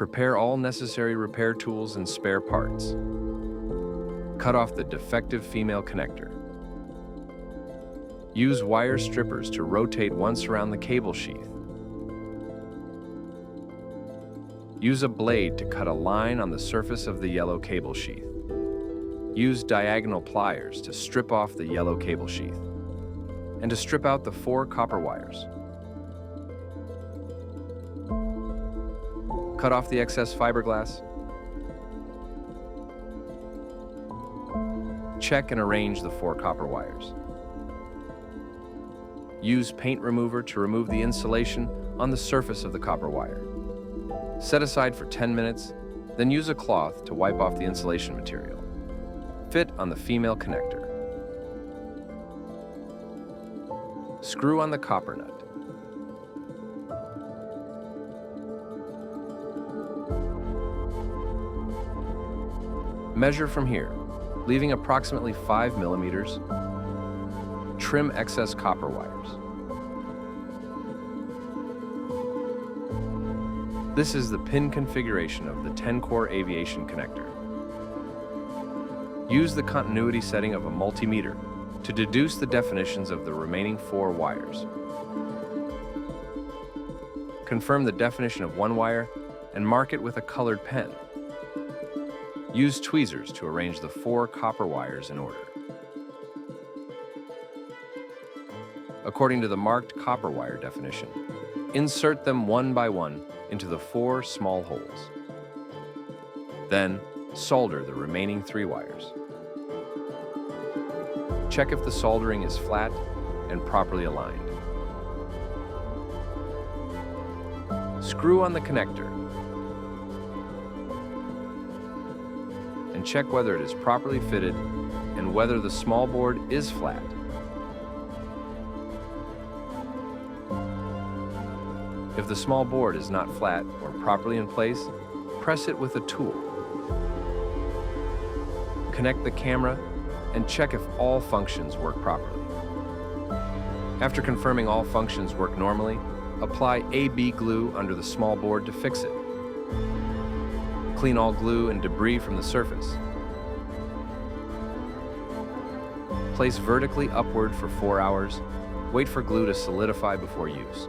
Prepare all necessary repair tools and spare parts. Cut off the defective female connector. Use wire strippers to rotate once around the cable sheath. Use a blade to cut a line on the surface of the yellow cable sheath. Use diagonal pliers to strip off the yellow cable sheath and to strip out the 4 copper wires. Cut off the excess fiberglass. Check and arrange the 4 copper wires. Use paint remover to remove the insulation on the surface of the copper wire. Set aside for 10 minutes, then use a cloth to wipe off the insulation material. Fit on the female connector. Screw on the copper nut. Measure from here, leaving approximately 5 millimeters. Trim excess copper wires. This is the pin configuration of the 10-core aviation connector. Use the continuity setting of a multimeter to deduce the definitions of the remaining 4 wires. Confirm the definition of 1 wire and mark it with a colored pen. Use tweezers to arrange the 4 copper wires in order. According to the marked copper wire definition, insert them one by one into the 4 small holes. Then, solder the remaining 3 wires. Check if the soldering is flat and properly aligned. Screw on the connector and check whether it is properly fitted and whether the small board is flat. If the small board is not flat or properly in place, press it with a tool. Connect the camera and check if all functions work properly. After confirming all functions work normally, apply AB glue under the small board to fix it. Clean all glue and debris from the surface. Place vertically upward for 4 hours. Wait for glue to solidify before use.